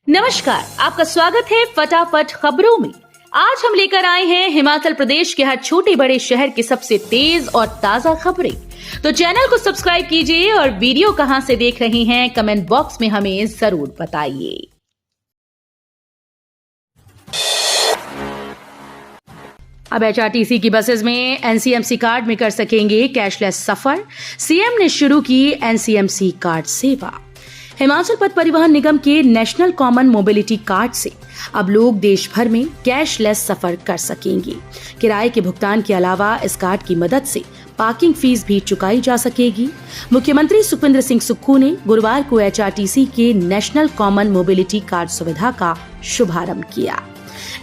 नमस्कार, आपका स्वागत है फटाफट खबरों में। आज हम लेकर आए हैं हिमाचल प्रदेश के हर छोटे बड़े शहर की सबसे तेज और ताजा खबरें। तो चैनल को सब्सक्राइब कीजिए और वीडियो कहां से देख रहे हैं कमेंट बॉक्स में हमें जरूर बताइए। अब एचआरटीसी की बसेस में एनसीएमसी कार्ड में कर सकेंगे कैशलेस सफर। सीएम ने शुरू की एनसीएमसी कार्ड सेवा। हिमाचल पथ परिवहन निगम के नेशनल कॉमन मोबिलिटी कार्ड से अब लोग देश भर में कैशलेस सफर कर सकेंगे। किराए के भुगतान के अलावा इस कार्ड की मदद से पार्किंग फीस भी चुकाई जा सकेगी। मुख्यमंत्री सुखविंदर सिंह सुक्खू ने गुरुवार को एचआरटीसी के नेशनल कॉमन मोबिलिटी कार्ड सुविधा का शुभारंभ किया।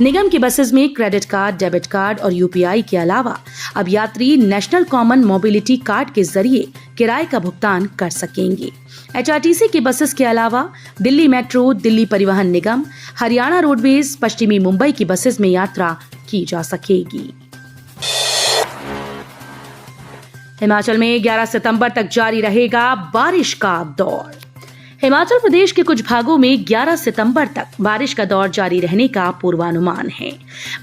निगम की बसेस में क्रेडिट कार्ड, डेबिट कार्ड और यूपीआई के अलावा अब यात्री नेशनल कॉमन मोबिलिटी कार्ड के जरिए किराए का भुगतान कर सकेंगे। एचआरटीसी की बसेस के अलावा दिल्ली मेट्रो, दिल्ली परिवहन निगम, हरियाणा रोडवेज, पश्चिमी मुंबई की बसेस में यात्रा की जा सकेगी। हिमाचल में 11 सितंबर तक जारी रहेगा बारिश का दौर। हिमाचल प्रदेश के कुछ भागों में 11 सितंबर तक बारिश का दौर जारी रहने का पूर्वानुमान है।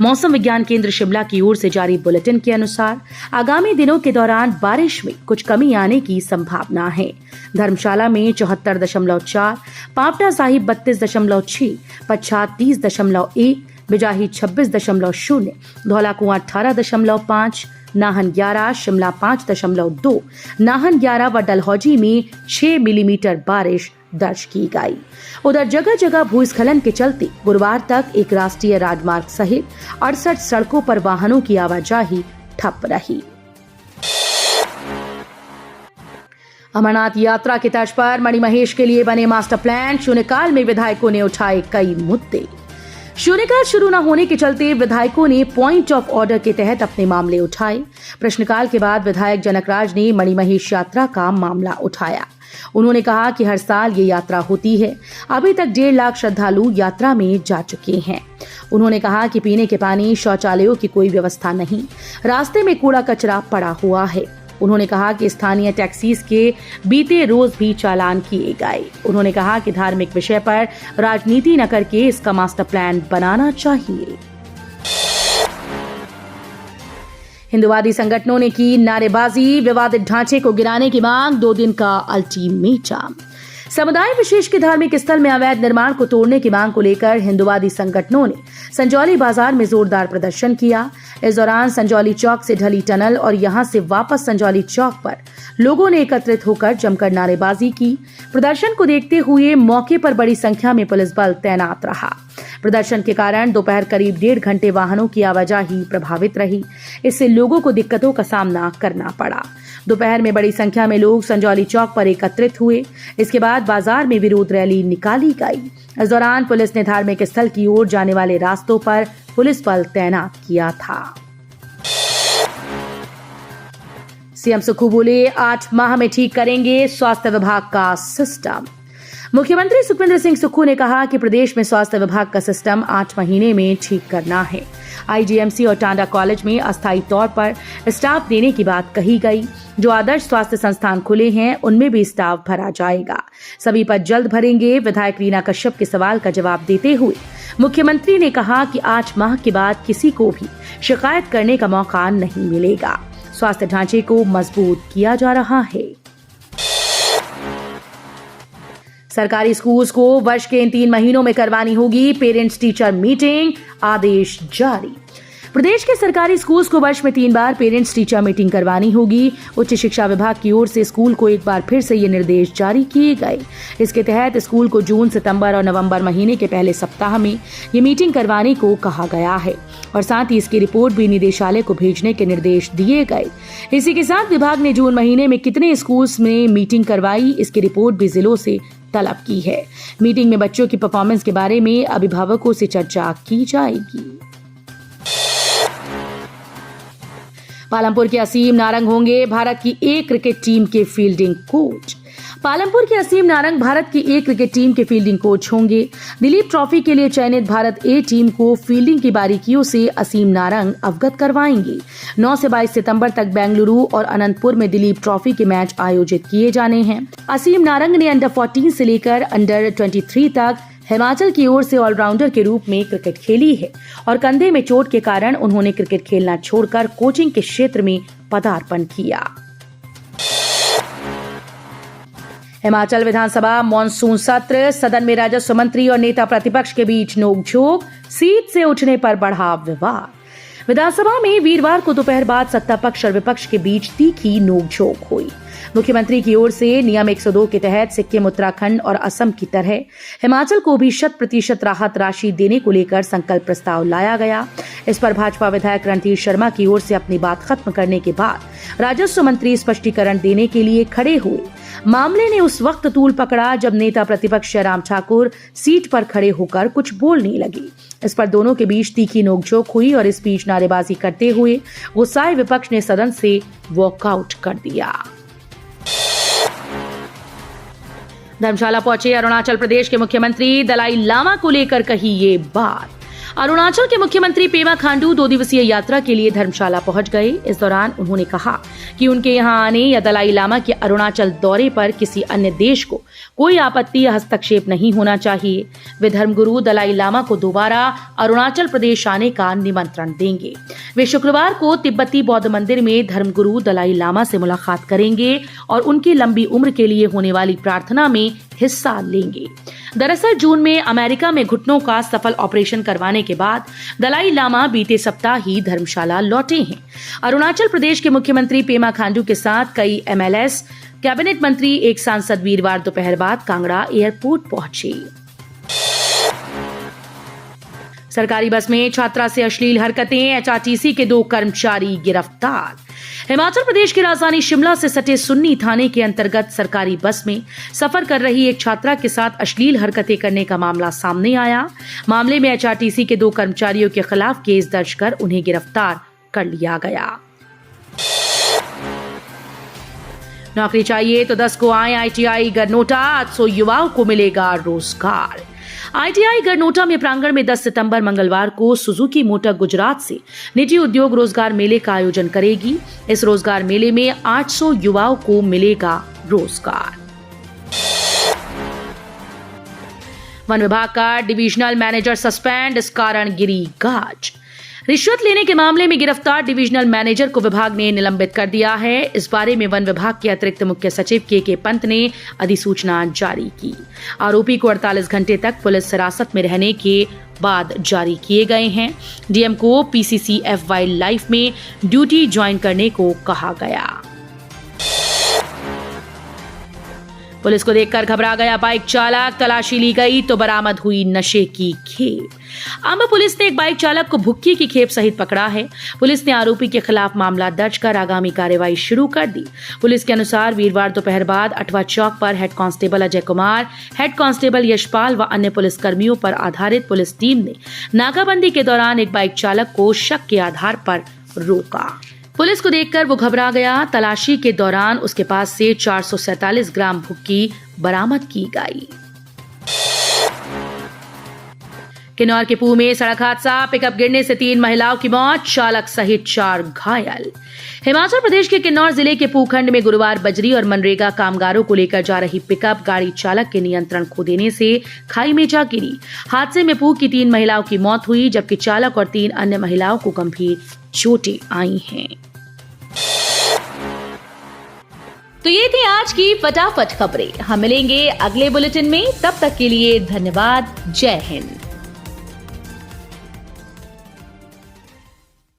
मौसम विज्ञान केंद्र शिमला की ओर से जारी बुलेटिन के अनुसार आगामी दिनों के दौरान बारिश में कुछ कमी आने की संभावना है। धर्मशाला में 74.4, पावटा साहिब 32.6, पच्छाद 30.1, बिजाही 26.0, धौलाकुआं 18.5, नाहन 11, शिमला 5.2, नाहन 11 व डलहौजी में 6 मिलीमीटर बारिश दर्ज की गई। उधर जगह जगह भूस्खलन के चलते गुरुवार तक एक राष्ट्रीय राजमार्ग सहित 68 सड़कों पर वाहनों की आवाजाही ठप रही। अमरनाथ यात्रा की तर्ज पर मणिमहेश के लिए बने मास्टर प्लान। शून्यकाल में विधायकों ने उठाए कई मुद्दे। शून्यकाल शुरू न होने के चलते विधायकों ने पॉइंट ऑफ ऑर्डर के तहत अपने मामले उठाए। प्रश्नकाल के बाद विधायक जनकराज ने मणिमहेश यात्रा का मामला उठाया। उन्होंने कहा कि हर साल ये यात्रा होती है। अभी तक 1.5 लाख श्रद्धालु यात्रा में जा चुके हैं। उन्होंने कहा कि पीने के पानी, शौचालयों की कोई व्यवस्था नहीं, रास्ते में कूड़ा कचरा पड़ा हुआ है। उन्होंने कहा कि स्थानीय टैक्सीज के बीते रोज भी चालान किए गए। उन्होंने कहा कि धार्मिक विषय पर राजनीति न करके इसका मास्टर प्लान बनाना चाहिए। हिंदुवादी संगठनों ने की नारेबाजी। विवादित ढांचे को गिराने की मांग, 2 दिन का अल्टीमेटम। समुदाय विशेष के धार्मिक स्थल में अवैध निर्माण को तोड़ने की मांग को लेकर हिंदुवादी संगठनों ने संजौली बाजार में जोरदार प्रदर्शन किया। इस दौरान संजौली चौक से ढली टनल और यहां से वापस संजौली चौक पर लोगों ने एकत्रित होकर जमकर नारेबाजी की। प्रदर्शन को देखते हुए मौके पर बड़ी संख्या में पुलिस बल तैनात रहा। प्रदर्शन के कारण दोपहर करीब 1.5 घंटे वाहनों की आवाजाही प्रभावित रही। इससे लोगों को दिक्कतों का सामना करना पड़ा। दोपहर में बड़ी संख्या में लोग संजौली चौक पर एकत्रित हुए। इसके बाद बाजार में विरोध रैली निकाली गई। इस दौरान पुलिस ने धार्मिक स्थल की ओर जाने वाले रास्तों पर पुलिस बल तैनात किया था। सीएम सुक्खू बोले, 8 माह में ठीक करेंगे स्वास्थ्य विभाग का सिस्टम। मुख्यमंत्री सुखविंदर सिंह सुक्खू ने कहा कि प्रदेश में स्वास्थ्य विभाग का सिस्टम 8 महीने में ठीक करना है। आईजीएमसी और टांडा कॉलेज में अस्थायी तौर पर स्टाफ देने की बात कही गई। जो आदर्श स्वास्थ्य संस्थान खुले हैं उनमें भी स्टाफ भरा जाएगा। सभी पद जल्द भरेंगे। विधायक रीना कश्यप के सवाल का जवाब देते हुए मुख्यमंत्री ने कहा कि 8 माह के बाद किसी को भी शिकायत करने का मौका नहीं मिलेगा। स्वास्थ्य ढांचे को मजबूत किया जा रहा है। सरकारी स्कूल्स को वर्ष के इन 3 महीनों में करवानी होगी पेरेंट्स टीचर मीटिंग, आदेश जारी। प्रदेश के सरकारी स्कूल्स को वर्ष में 3 बार पेरेंट्स टीचर मीटिंग करवानी होगी। उच्च शिक्षा विभाग की ओर से स्कूल को एक बार फिर से ये निर्देश जारी किए गए। इसके तहत स्कूल को जून, सितंबर और नवंबर महीने के पहले सप्ताह में ये मीटिंग करवाने को कहा गया है और साथ ही इसकी रिपोर्ट भी निदेशालय को भेजने के निर्देश दिए गए। इसी के साथ विभाग ने जून महीने में कितने स्कूल्स में मीटिंग करवाई, इसकी रिपोर्ट भी जिलों से तलब की है। मीटिंग में बच्चों की परफॉर्मेंस के बारे में अभिभावकों से चर्चा की जाएगी। पालमपुर के असीम नारंग होंगे भारत की A क्रिकेट टीम के फील्डिंग कोच। पालमपुर के असीम नारंग भारत की A क्रिकेट टीम के फील्डिंग कोच होंगे। दिलीप ट्रॉफी के लिए चयनित भारत A टीम को फील्डिंग की बारीकियों से असीम नारंग अवगत करवाएंगे। 9 से 22 सितंबर तक बेंगलुरु और अनंतपुर में दिलीप ट्रॉफी के मैच आयोजित किए जाने हैं। असीम नारंग ने अंडर 14 से लेकर अंडर 23 तक हिमाचल की ओर से ऑलराउंडर के रूप में क्रिकेट खेली है और कंधे में चोट के कारण उन्होंने क्रिकेट खेलना छोड़कर कोचिंग के क्षेत्र में पदार्पण किया। हिमाचल विधानसभा मॉनसून सत्र, सदन में राजस्व मंत्री और नेता प्रतिपक्ष के बीच नोकझोंक, सीट से उठने पर बढ़ा विवाद। विधानसभा में वीरवार को दोपहर बाद सत्ता पक्ष और विपक्ष के बीच तीखी नोकझोंक हुई। मुख्यमंत्री की ओर से नियम 102 के तहत सिक्किम, उत्तराखंड और असम की तरह हिमाचल को भी 100% राहत राशि देने को लेकर संकल्प प्रस्ताव लाया गया। इस पर भाजपा विधायक रणधीर शर्मा की ओर से अपनी बात खत्म करने के बाद राजस्व मंत्री स्पष्टीकरण देने के लिए खड़े हुए। मामले ने उस वक्त तूल पकड़ा जब नेता प्रतिपक्ष जयराम ठाकुर सीट पर खड़े होकर कुछ बोलने लगी। इस पर दोनों के बीच तीखी नोकझोंक हुई और इस बीच नारेबाजी करते हुए गुस्साए विपक्ष ने सदन से वॉकआउट कर दिया। धर्मशाला पहुंचे अरुणाचल प्रदेश के मुख्यमंत्री, दलाई लामा को लेकर कही ये बात। अरुणाचल के मुख्यमंत्री पेमा खांडू 2 दिवसीय यात्रा के लिए धर्मशाला पहुंच गए। इस दौरान उन्होंने कहा कि उनके यहां आने या दलाई लामा के अरुणाचल दौरे पर किसी अन्य देश को कोई आपत्ति या हस्तक्षेप नहीं होना चाहिए। वे धर्मगुरु दलाई लामा को दोबारा अरुणाचल प्रदेश आने का निमंत्रण देंगे। वे शुक्रवार को तिब्बती बौद्ध मंदिर में धर्मगुरु दलाई लामा से मुलाकात करेंगे और उनकी लंबी उम्र के लिए होने वाली प्रार्थना में हिस्सा लेंगे। दरअसल जून में अमेरिका में घुटनों का सफल ऑपरेशन करवाने के बाद दलाई लामा बीते सप्ताह ही धर्मशाला लौटे हैं। अरुणाचल प्रदेश के मुख्यमंत्री पेमा खांडू के साथ कई एमएलएस, कैबिनेट मंत्री, एक सांसद वीरवार दोपहर बाद कांगड़ा एयरपोर्ट पहुंचे। सरकारी बस में छात्रा से अश्लील हरकतें, एचआरटीसी के 2 कर्मचारी गिरफ्तार। हिमाचल प्रदेश की राजधानी शिमला से सटे सुन्नी थाने के अंतर्गत सरकारी बस में सफर कर रही एक छात्रा के साथ अश्लील हरकतें करने का मामला सामने आया। मामले में एचआरटीसी के 2 कर्मचारियों के खिलाफ केस दर्ज कर उन्हें गिरफ्तार कर लिया गया। नौकरी चाहिए तो 10 को आए आईटीआई गरनोटा, 800 युवाओं को मिलेगा रोजगार। आईटीआई गरनोटा में प्रांगण में 10 सितंबर मंगलवार को सुजुकी मोटर गुजरात से निजी उद्योग रोजगार मेले का आयोजन करेगी। इस रोजगार मेले में 800 युवाओं को मिलेगा रोजगार। वन विभाग का डिविजनल मैनेजर सस्पेंड, इस कारण गिरी गाज। रिश्वत लेने के मामले में गिरफ्तार डिविजनल मैनेजर को विभाग ने निलंबित कर दिया है। इस बारे में वन विभाग के अतिरिक्त मुख्य सचिव के पंत ने अधिसूचना जारी की। आरोपी को 48 घंटे तक पुलिस हिरासत में रहने के बाद जारी किए गए हैं। डीएम को पीसीसीएफ वाइल्ड लाइफ में ड्यूटी ज्वाइन करने को कहा गया। पुलिस को देखकर घबरा गया बाइक चालक, तलाशी ली गई तो बरामद हुई नशे की खेप। अंब पुलिस ने एक बाइक चालक को भुक्की की खेप सहित पकड़ा है। पुलिस ने आरोपी के खिलाफ मामला दर्ज कर आगामी कार्रवाई शुरू कर दी। पुलिस के अनुसार वीरवार दोपहर बाद अठवा चौक पर head constable Ajay Kumar, head constable Yashpal व अन्य पुलिस कर्मियों पर आधारित पुलिस टीम ने नाकाबंदी के दौरान एक बाइक चालक को शक के आधार पर रोका। पुलिस को देखकर वो घबरा गया। तलाशी के दौरान उसके पास से 447 ग्राम भुक्की बरामद की गई। किन्नौर के पूह में सड़क हादसा, पिकअप गिरने से 3 महिलाओं की मौत, चालक सहित 4 घायल। हिमाचल प्रदेश के किन्नौर जिले के पूह खंड में गुरुवार बजरी और मनरेगा कामगारों को लेकर जा रही पिकअप गाड़ी चालक के नियंत्रण खो देने से खाई में जा गिरी। हादसे में पूह की 3 महिलाओं की मौत हुई, जबकि चालक और 3 अन्य महिलाओं को गंभीर चोटें आई हैं। तो ये थी आज की फटाफट खबरें। हम मिलेंगे अगले बुलेटिन में, तब तक के लिए धन्यवाद। जय हिंद।